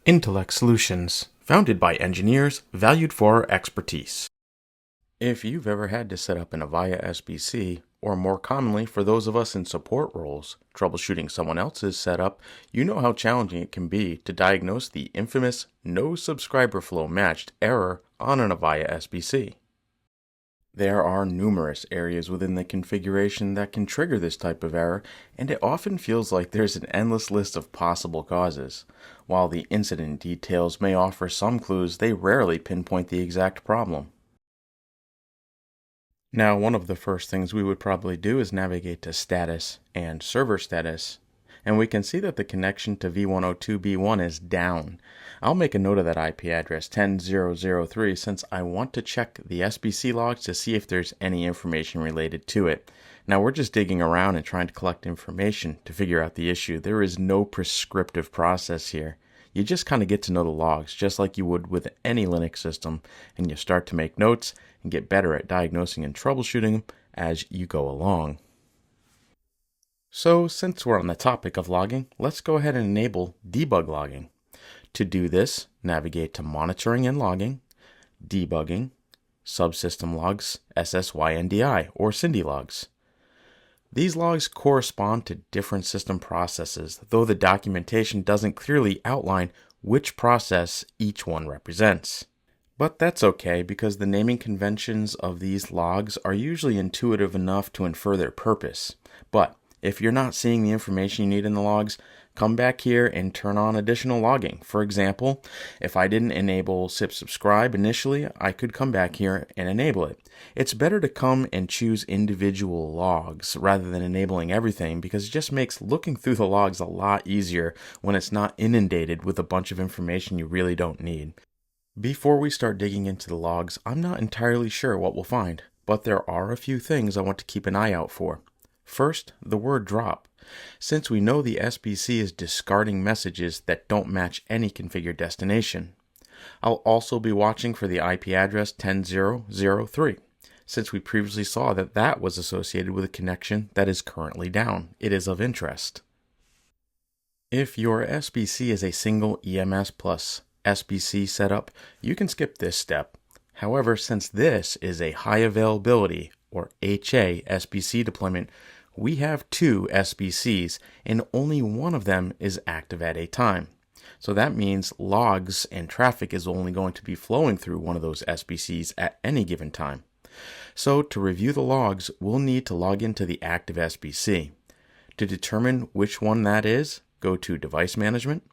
intlx Solutions, founded by engineers valued for our expertise. If you've ever had to set up an Avaya SBC, or more commonly for those of us in support roles, troubleshooting someone else's setup, you know how challenging it can be to diagnose the infamous no subscriber flow matched error on an Avaya SBC. There are numerous areas within the configuration that can trigger this type of error, and it often feels like there's an endless list of possible causes. While the incident details may offer some clues, they rarely pinpoint the exact problem. Now, one of the first things we would probably do is navigate to Status and Server Status, and we can see that the connection to v102b1 is down. I'll make a note of that IP address 10003 since I want to check the SBC logs to see if there's any information related to it. Now we're just digging around and trying to collect information to figure out the issue. There is no prescriptive process here. You just kind of get to know the logs just like you would with any Linux system, and you start to make notes and get better at diagnosing and troubleshooting them as you go along. So since we're on the topic of logging, let's go ahead and enable debug logging. To do this, navigate to Monitoring and Logging, Debugging, Subsystem Logs, SSYNDI, or Cindy logs. These logs correspond to different system processes, though the documentation doesn't clearly outline which process each one represents. But that's okay because the naming conventions of these logs are usually intuitive enough to infer their purpose. But if you're not seeing the information you need in the logs, come back here and turn on additional logging. For example, if I didn't enable SIP subscribe initially, I could come back here and enable it. It's better to come and choose individual logs rather than enabling everything because it just makes looking through the logs a lot easier when it's not inundated with a bunch of information you really don't need. Before we start digging into the logs, I'm not entirely sure what we'll find, but there are a few things I want to keep an eye out for. First, the word drop. Since we know the SBC is discarding messages that don't match any configured destination. I'll also be watching for the IP address 10003, since we previously saw that that was associated with a connection that is currently down. It is of interest. If your SBC is a single EMS plus SBC setup, you can skip this step. However, since this is a high availability or HA SBC deployment, we have two SBCs and only one of them is active at a time. So that means logs and traffic is only going to be flowing through one of those SBCs at any given time. So to review the logs, we'll need to log into the active SBC. To determine which one that is, go to Device Management,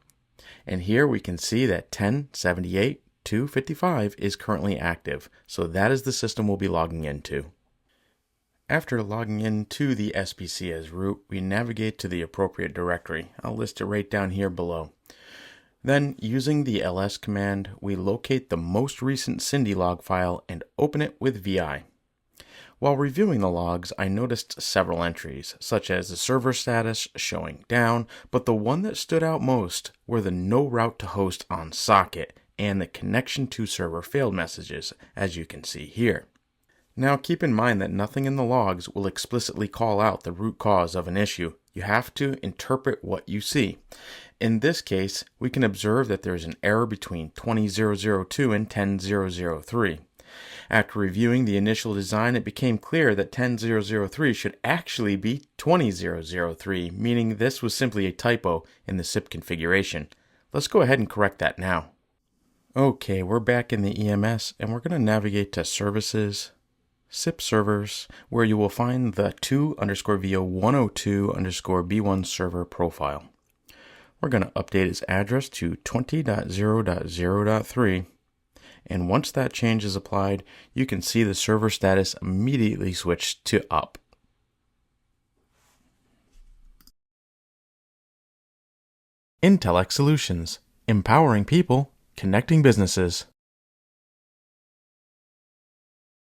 and here we can see that 10.78.255 is currently active, so that is the system we'll be logging into. After logging into the SBC as root, we navigate to the appropriate directory. I'll list it right down here below. Then, using the ls command, we locate the most recent Cindy log file and open it with VI. While reviewing the logs, I noticed several entries, such as the server status showing down, but the one that stood out most were the no route to host on socket and the connection to server failed messages, as you can see here. Now keep in mind that nothing in the logs will explicitly call out the root cause of an issue. You have to interpret what you see. In this case, we can observe that there is an error between 20002 and 10003. After reviewing the initial design, it became clear that 10003 should actually be 20003, meaning this was simply a typo in the SIP configuration. Let's go ahead and correct that now. Okay, we're back in the EMS and we're going to navigate to Services, SIP servers, where you will find the 2_vo102_b1 server profile. We're going to update its address to 20.0.0.3, and once that change is applied, you can see the server status immediately switch to up. intlx Solutions, empowering people, connecting businesses.